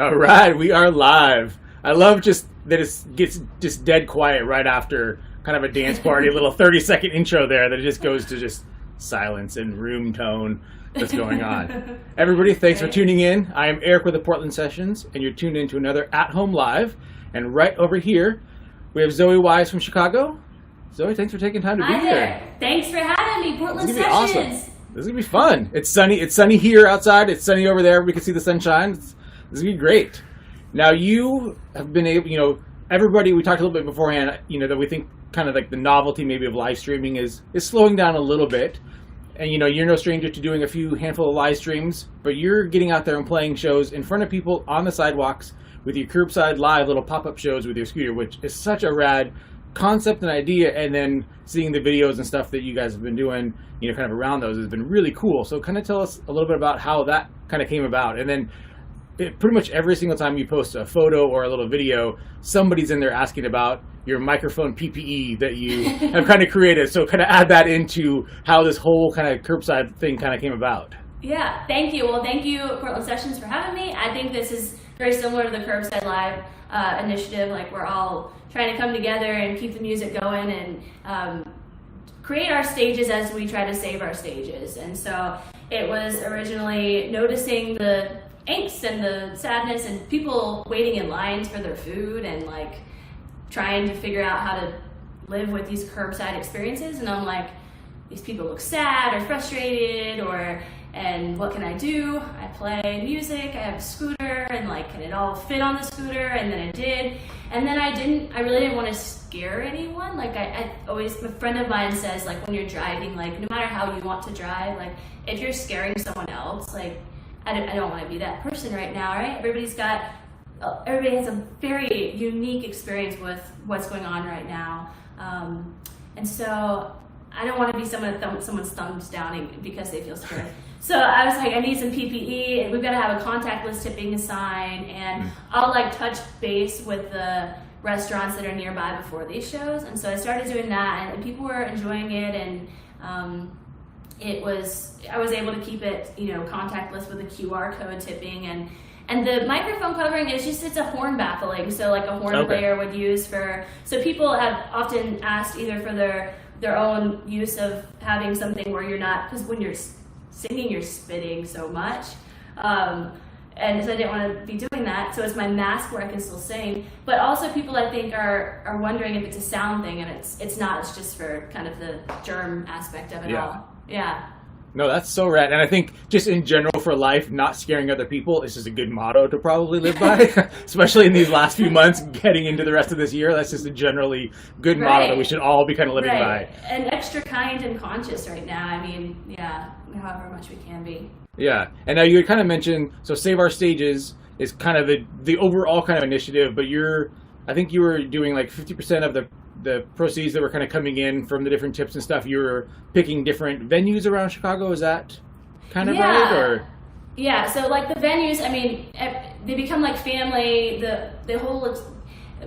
All right, we are live. I love just that it gets just dead quiet right after kind of a dance party, a little 30-second intro there that it just goes to just silence and room tone that's going on. Everybody, thanks for tuning in. I am Eric with the Portland Sessions, and you're tuned in to another At Home Live. And right over here, we have Xoe Wise from Chicago. Xoe, thanks for taking time to be here. Thanks for having me, Portland Sessions. This is going to be awesome. This is going to be fun. It's sunny. It's sunny here outside. It's sunny over there. We can see the sunshine. This is going to be great. Now, you have been able, everybody, we talked a little bit beforehand, that we think kind of like the novelty maybe of live streaming is slowing down a little bit. And, you're no stranger to doing a handful of live streams, but you're getting out there and playing shows in front of people on the sidewalks with your curbside live little pop-up shows with your scooter, which is such a rad concept and idea. And then seeing the videos and stuff that you guys have been doing, kind of around those has been really cool. So kind of tell us a little bit about how that kind of came about. And then pretty much every single time you post a photo or a little video, somebody's in there asking about your microphone PPE that you have kind of created. So kind of add that into how this whole kind of curbside thing kind of came about. Yeah, thank you. Well, thank you, Portland Sessions, for having me. I think this is very similar to the Curbside Live initiative. Like, we're all trying to come together and keep the music going and create our stages as we try to save our stages. And so it was originally noticing the angst and the sadness and people waiting in lines for their food and like trying to figure out how to live with these curbside experiences. And I'm like, these people look sad or frustrated, and what can I do? I play music, I have a scooter, and like, can it all fit on the scooter? And then it did. And then I really didn't want to scare anyone. Like, I always, a friend of mine says, like, when you're driving, like, no matter how you want to drive, like, if you're scaring someone else, like, I don't want to be that person right now, right? Everybody has a very unique experience with what's going on right now. And so I don't want to be someone's thumbs down because they feel scared. So I was like, I need some PPE, and we've got to have a contactless tipping sign, and I'll like touch base with the restaurants that are nearby before these shows. And so I started doing that, and people were enjoying it, and I was able to keep it, contactless with a QR code tipping, and the microphone covering it's a horn baffling, so like a horn player would use so people have often asked either for their own use of having something where you're not, because when you're singing you're spitting so much, and so I didn't want to be doing that, so it's my mask where I can still sing. But also people I think are wondering if it's a sound thing, and it's not, it's just for kind of the germ aspect of it all. Yeah. No, that's so rad. And I think just in general for life, not scaring other people is just a good motto to probably live by, especially in these last few months getting into the rest of this year. That's just a generally good motto that we should all be kind of living by. And extra kind and conscious right now. I mean, however much we can be. Yeah. And now you had kind of mentioned, so Save Our Stages is kind of the overall kind of initiative, but I think you were doing like 50% of the proceeds that were kind of coming in from the different tips and stuff. You were picking different venues around Chicago. Is that kind of right? Or yeah, so like the venues, I mean, they become like family. The whole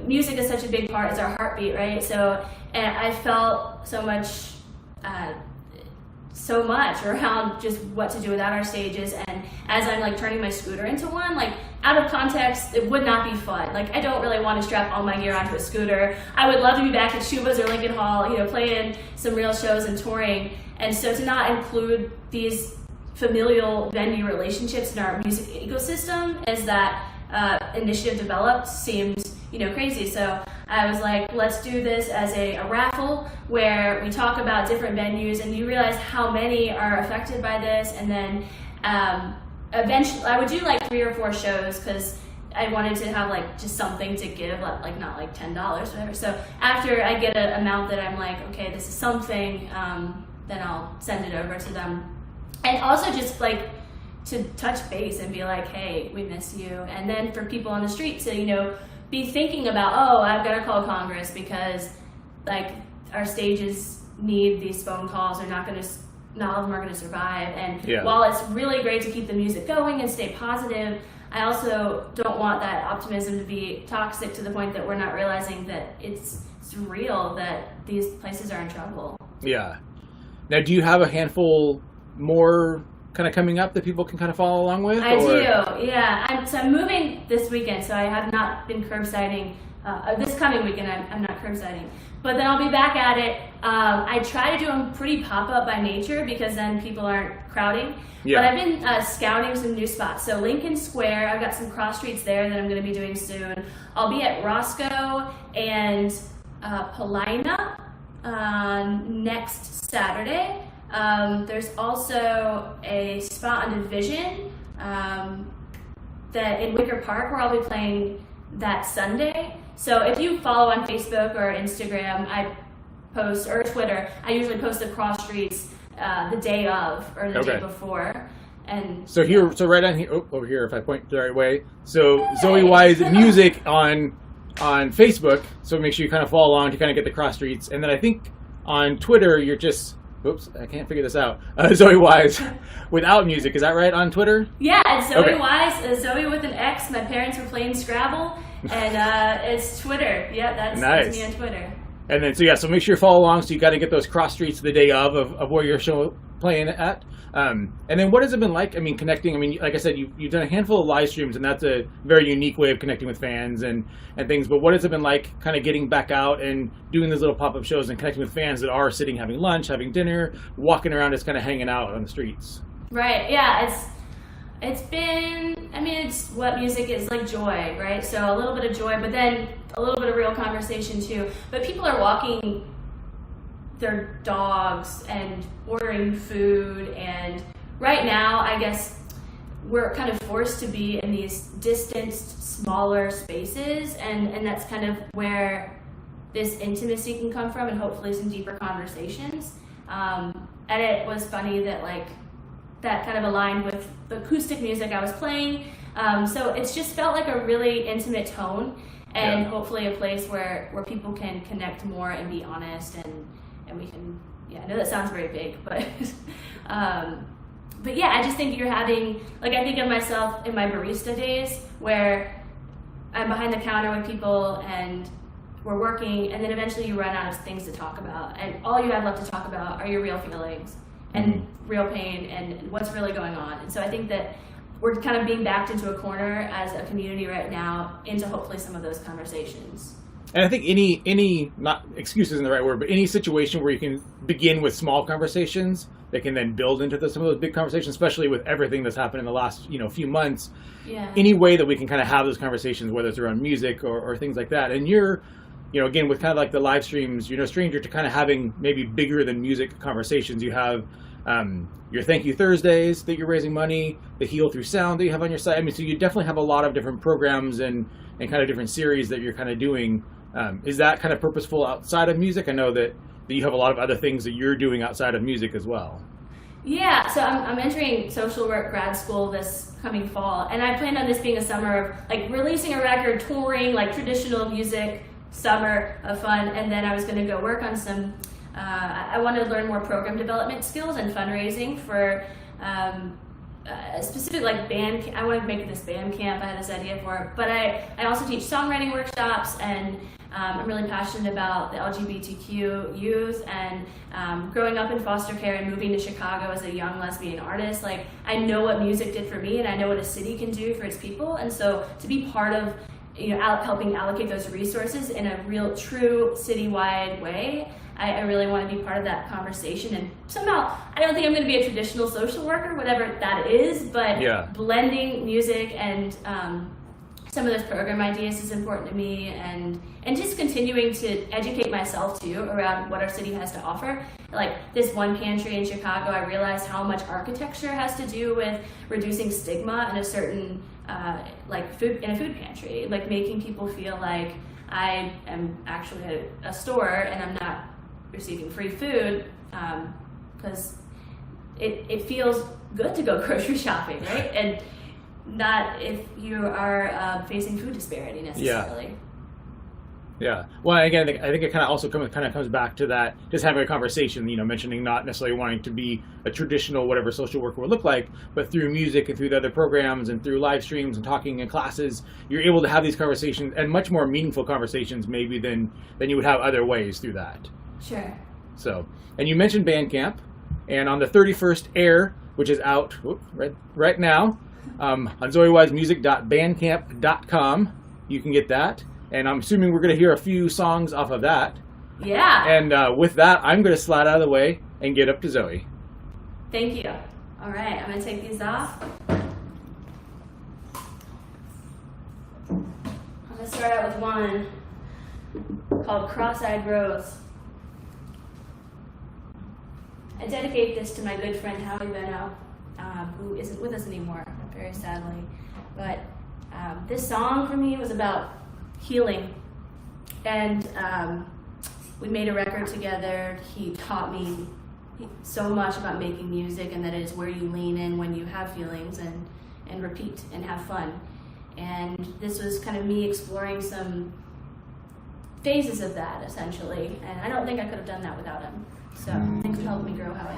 music is such a big part. It's our heartbeat, right? So, and I felt so much around just what to do without our stages. And as I'm like turning my scooter into one, like out of context, it would not be fun. Like, I don't really want to strap all my gear onto a scooter. I would love to be back at Shuba's or Lincoln Hall, playing some real shows and touring. And so to not include these familial venue relationships in our music ecosystem as that initiative developed seemed, crazy. So I was like, let's do this as a raffle where we talk about different venues, and you realize how many are affected by this. And then eventually I would do like 3 or 4 shows because I wanted to have like just something to give, like not like $10 or whatever. So after I get an amount that I'm like, okay, this is something, then I'll send it over to them. And also just like to touch base and be like, hey, we miss you. And then for people on the street to, be thinking about, I've got to call Congress because like our stages need these phone calls. Not all of them are going to survive. And while it's really great to keep the music going and stay positive, I also don't want that optimism to be toxic to the point that we're not realizing that it's real, that these places are in trouble. Yeah. Now, do you have a handful more kind of coming up that people can kind of follow along with? I do, yeah. I'm moving this weekend, so I have not been curbsiding. This coming weekend, I'm not curbsiding. But then I'll be back at it. I try to do them pretty pop-up by nature because then people aren't crowding. Yeah. But I've been scouting some new spots. So Lincoln Square, I've got some cross streets there that I'm going to be doing soon. I'll be at Roscoe and Paulina next Saturday. There's also a spot on Division that in Wicker Park where I'll be playing that Sunday. So if you follow on Facebook or Instagram, I post, or Twitter, I usually post the cross streets the day of or the day before. And so here, so right on here, over here, if I point the right way. So Xoe Wise Music on Facebook. So make sure you kind of follow along to kind of get the cross streets. And then I think on Twitter, you're just, oops, I can't figure this out. Xoe Wise without music. Is that right on Twitter? Yeah, it's Xoe Wise, Xoe with an X. My parents were playing Scrabble, and it's Twitter. Yeah, that's me on Twitter. And then, so make sure you follow along. So you got to get those cross streets the day of where your show playing at. And then what has it been like? I mean, connecting. I mean, like I said, you've done a handful of live streams, and that's a very unique way of connecting with fans and things. But what has it been like, kind of getting back out and doing these little pop-up shows and connecting with fans that are sitting, having lunch, having dinner, walking around, just kind of hanging out on the streets? Right. Yeah. It's been. I mean, it's what music is, like joy, right? So a little bit of joy, but then a little bit of real conversation too. But people are walking their dogs and ordering food, and right now I guess we're kind of forced to be in these distanced, smaller spaces, and that's kind of where this intimacy can come from, and hopefully some deeper conversations. And it was funny that that kind of aligned with the acoustic music I was playing, so it's just felt like a really intimate tone, and hopefully a place where people can connect more and be honest, and we can, I know that sounds very big, but but yeah, I just think you're having, I think of myself in my barista days where I'm behind the counter with people and we're working, and then eventually you run out of things to talk about, and all you have left to talk about are your real feelings and real pain and what's really going on. And so I think that we're kind of being backed into a corner as a community right now into hopefully some of those conversations. And I think any not excuse isn't the right word, but any situation where you can begin with small conversations that can then build into some of those big conversations, especially with everything that's happened in the last few months. Yeah. Any way that we can kind of have those conversations, whether it's around music or things like that. And you're, again, with kind of like the live streams, you're no stranger to kind of having maybe bigger than music conversations. You have your Thank You Thursdays that you're raising money, the Heal Through Sound that you have on your site. I mean, so you definitely have a lot of different programs and kind of different series that you're kind of doing. Is that kind of purposeful outside of music? I know that you have a lot of other things that you're doing outside of music as well. Yeah, so I'm entering social work grad school this coming fall, and I planned on this being a summer of releasing a record, touring, traditional music, summer of fun, and then I was going to go work on some, I wanted to learn more program development skills and fundraising for specific band. I wanted to make this band camp. I had this idea for it, but I also teach songwriting workshops, and I'm really passionate about the LGBTQ youth, and growing up in foster care and moving to Chicago as a young lesbian artist, I know what music did for me, and I know what a city can do for its people, and so to be part of helping allocate those resources in a real true citywide way, I really want to be part of that conversation. And somehow, I don't think I'm going to be a traditional social worker, whatever that is, but blending music and some of those program ideas is important to me, and just continuing to educate myself too around what our city has to offer. This one pantry in Chicago, I realized how much architecture has to do with reducing stigma in a certain food pantry, making people feel like I am actually at a store and I'm not receiving free food, because it feels good to go grocery shopping, right? And not if you are facing food disparity necessarily. Yeah. Well, again, I think it kind of also comes back to that, just having a conversation, mentioning not necessarily wanting to be a traditional whatever social worker would look like, but through music and through the other programs and through live streams and talking in classes, you're able to have these conversations, and much more meaningful conversations maybe than you would have other ways through that. Sure. So, and you mentioned Bandcamp, and on the 31st air, which is out right now on xoewisemusic.bandcamp.com. You can get that. And I'm assuming we're going to hear a few songs off of that. Yeah. And with that, I'm going to slide out of the way and get up to Xoe. Thank you. All right, I'm going to take these off. I'm going to start out with one called Cross-Eyed Rose. I dedicate this to my good friend Howie Benno, who isn't with us anymore, very sadly. But this song for me was about healing. And we made a record together. He taught me so much about making music, and that it is where you lean in when you have feelings and repeat and have fun. And this was kind of me exploring some phases of that, essentially. And I don't think I could have done that without him. So thanks for helping me grow, Howie.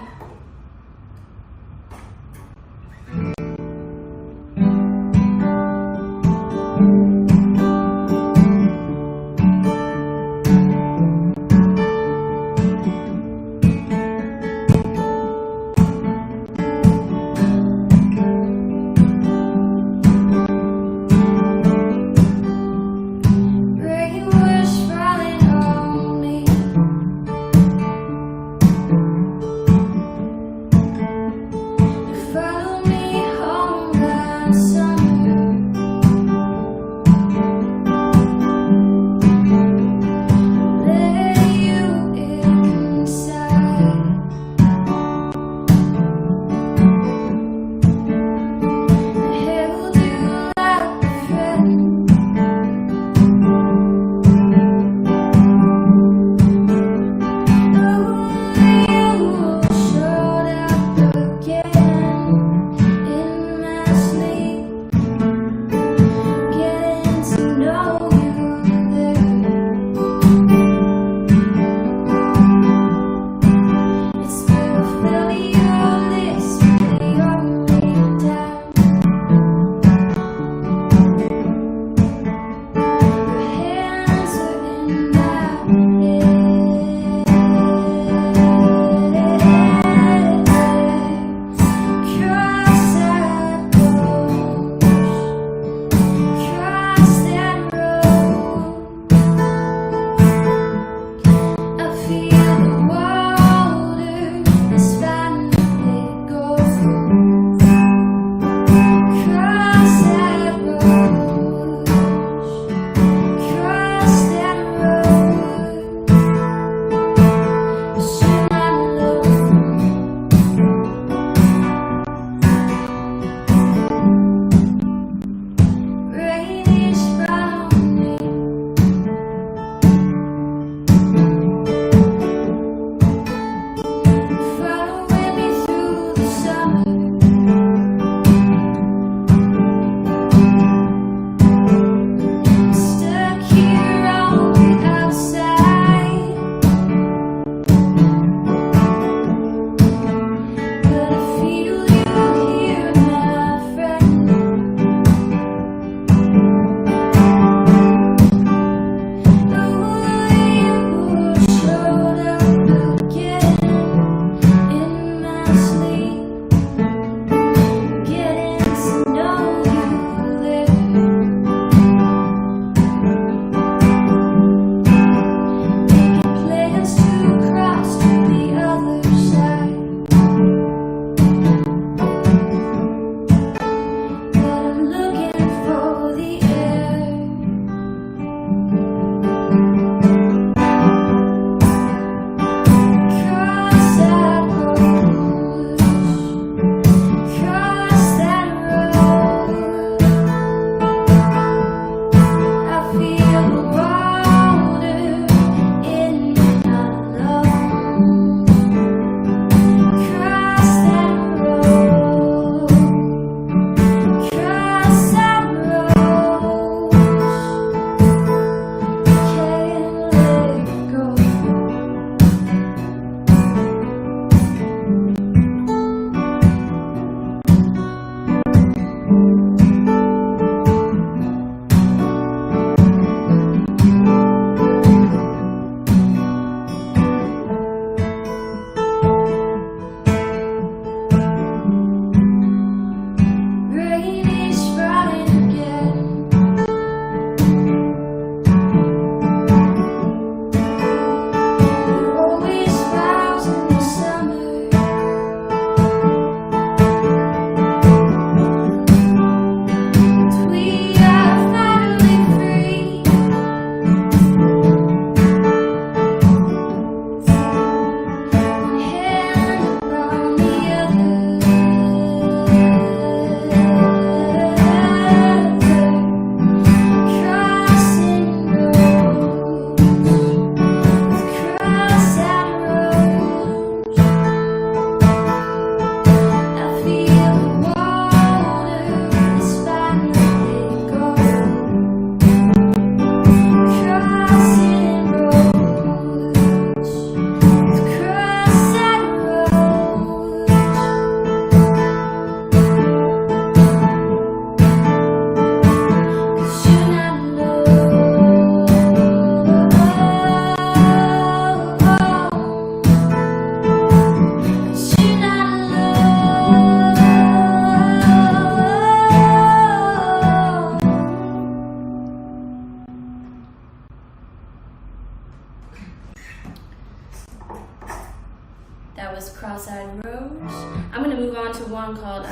Cross-Eyed Rose. I'm going to move on to one called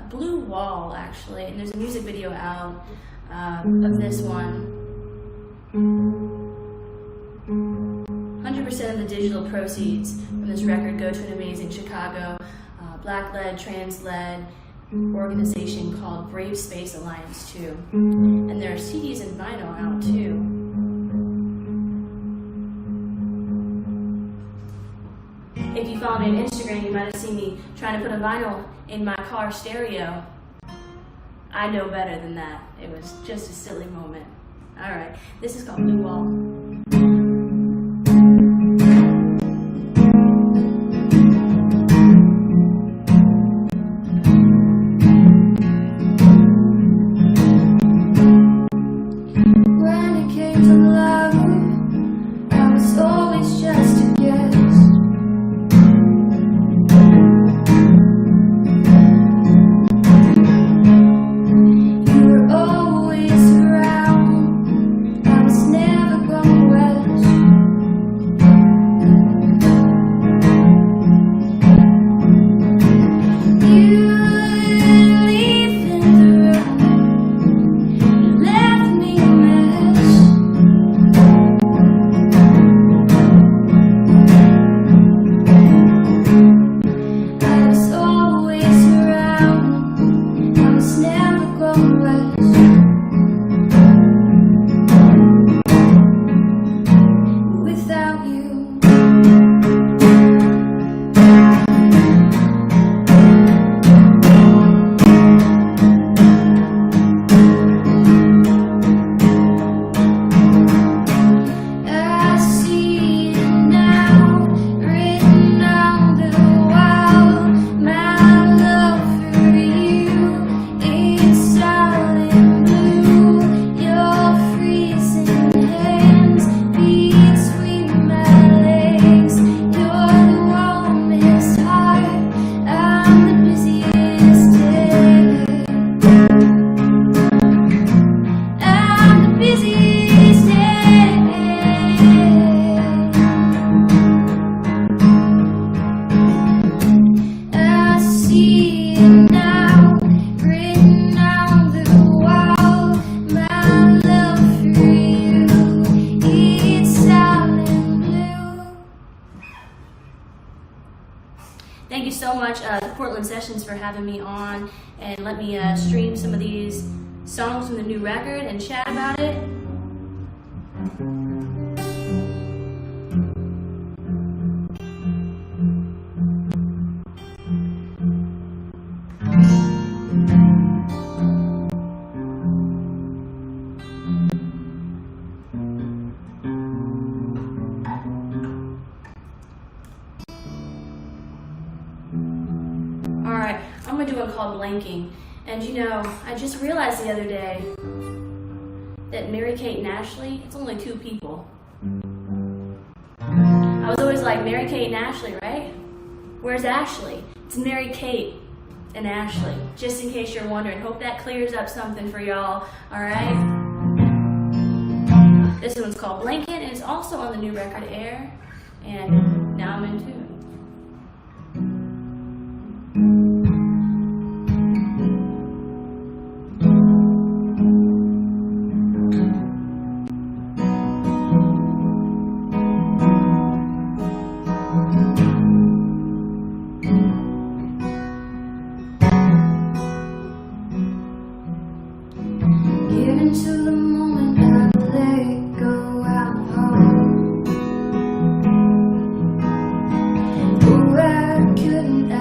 Blue Wall, actually, and there's a music video out of this one. 100% of the digital proceeds from this record go to an amazing Chicago Black-led, trans-led organization called Brave Space Alliance, too. And there are CDs and vinyl out, too. If you follow me on Instagram, you might have seen me trying to put a vinyl in my car stereo. I know better than that. It was just a silly moment. All right, this is called Blue Wall. Thank you so much, the Portland Sessions, for having me on and let me stream some of these songs from the new record and chat about it. Alright, I'm going to do one called Blanking. And you know, I just realized the other day that Mary-Kate and Ashley, it's only two people. I was always like, Mary-Kate and Ashley, right? Where's Ashley? It's Mary-Kate and Ashley, just in case you're wondering. Hope that clears up something for y'all, alright? This one's called Blanket, and it's also on the new record Air, and now I'm in tune. Into the moment I let go, I'm home. Oh, why couldn't I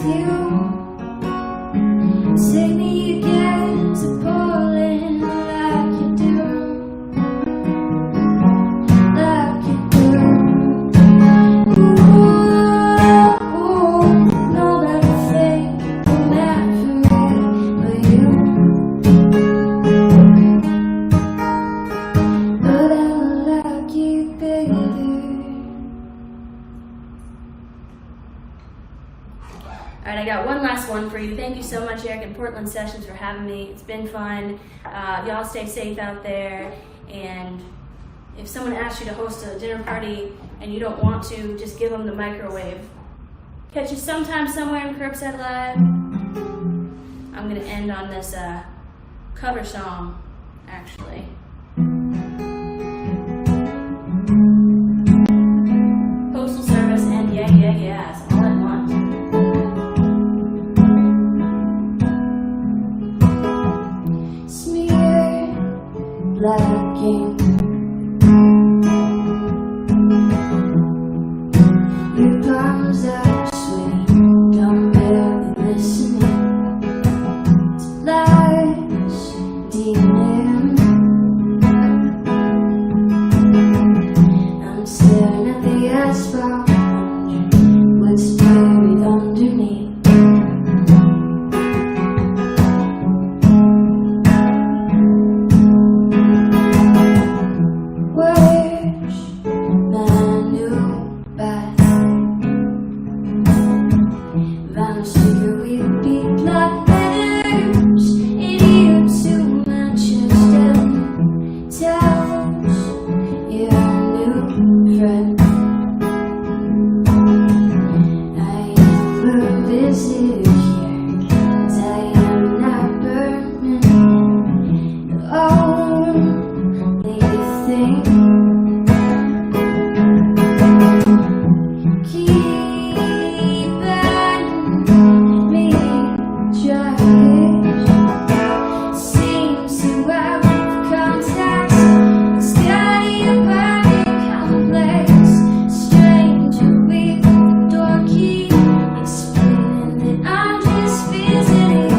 you. Take me again to Portland like you do. Like you do. Ooh, nobody think you're meant for me but you. But I like you, baby. All right, I got one last one for you. Thank you so much, Eric and Portland Sessions, for having me. It's been fun. Y'all stay safe out there. And if someone asks you to host a dinner party and you don't want to, just give them the microwave. Catch you sometime somewhere in Curbside Live. I'm going to end on this cover song, actually. Postal Service and Yeah, Yeah, Yeahs, all at once. Smear black ink. Your palms are sweaty. Don't barely listening to lies deep in. I'm staring at the asphalt, wondering what's buried underneath. Where's my new bath? Vanish figure we'd be like letters in you to Manchester tells your new friend I am a visitor here, and I am not burning the only thing. Keep me dry. Seems to have contacts. It's got your body complex. Stranger with door key, explaining that I'm just visiting.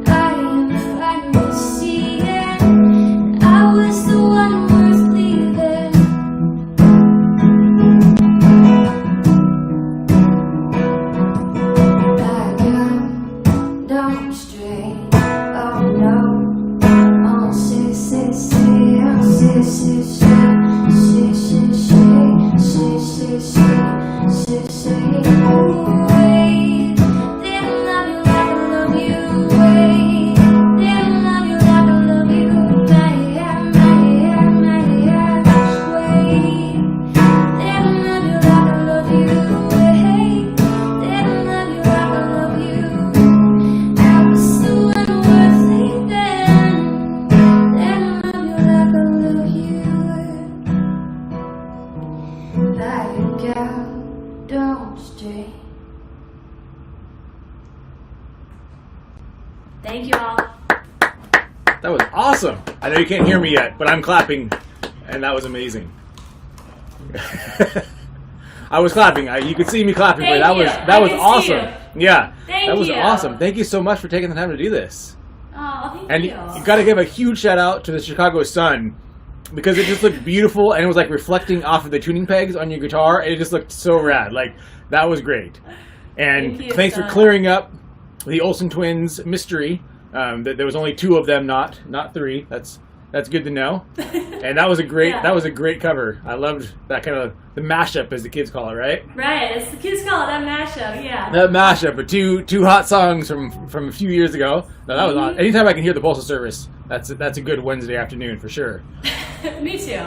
I am finally seeing I was the one worth leaving. Back up, don't stray. Oh no. Oh, say, say, say, oh, say, say, say, say, say, say, say, say, say, say, wait. Didn't love you like I love you. Wait. Didn't love you like I love you. Wait. Didn't love you like I love you. Wait. Didn't love you like I love you. I was the one worth leaving. Didn't love you like I love you. Back out, don't stray. Thank you all. That was awesome. I know you can't hear me yet, but I'm clapping, and that was amazing. I was clapping. You could see me clapping, but Thank you. that I was can see awesome. Yeah, Thank that was you. awesome. Thank you so much for taking the time to do this. Oh, thank And you. you got to give a huge shout out to the Chicago sun because it just looked beautiful and it was like reflecting off of the tuning pegs on your guitar. And it just looked so rad. Like that was great. And Thank you, thanks for son. clearing up the Olsen twins mystery. That there was only 2 of them, not 3. That's good to know. And that was a great Yeah. that was a great cover. I loved that kind of the mashup, as the kids call it, right? Right, it's the kids call it that mashup, yeah. That mashup of two hot songs from a few years ago. No, that was awesome. Anytime I can hear the Postal Service, that's a good Wednesday afternoon for sure. Me too.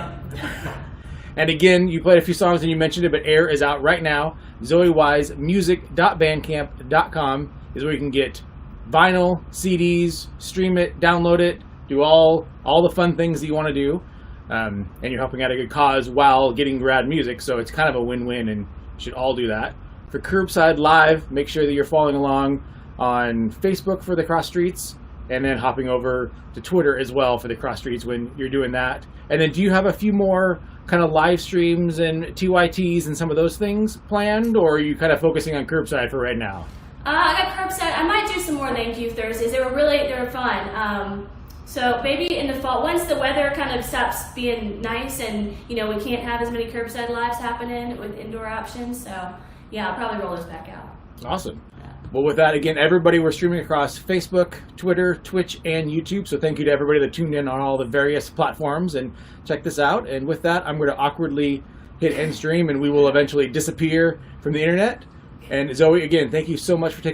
And again, you played a few songs and you mentioned it, but Air is out right now. XoeWiseMusic.bandcamp.com is where you can get vinyl, CDs, stream it, download it, do all the fun things that you want to do. And you're helping out a good cause while getting rad music, so it's kind of a win-win, and you should all do that. For Curbside Live, make sure that you're following along on Facebook for the Cross Streets, and then hopping over to Twitter as well for the Cross Streets when you're doing that. And then do you have a few more kind of live streams and TYTs and some of those things planned, or are you kind of focusing on Curbside for right now? I got curbside. I might do some more Thank You Thursdays. They were fun. So maybe in the fall, once the weather kind of stops being nice and, we can't have as many curbside lives happening with indoor options. So yeah, I'll probably roll this back out. Awesome. Well, with that, again, everybody, we're streaming across Facebook, Twitter, Twitch, and YouTube. So thank you to everybody that tuned in on all the various platforms and check this out. And with that, I'm going to awkwardly hit end stream, and we will eventually disappear from the internet. And Xoe, again, thank you so much for taking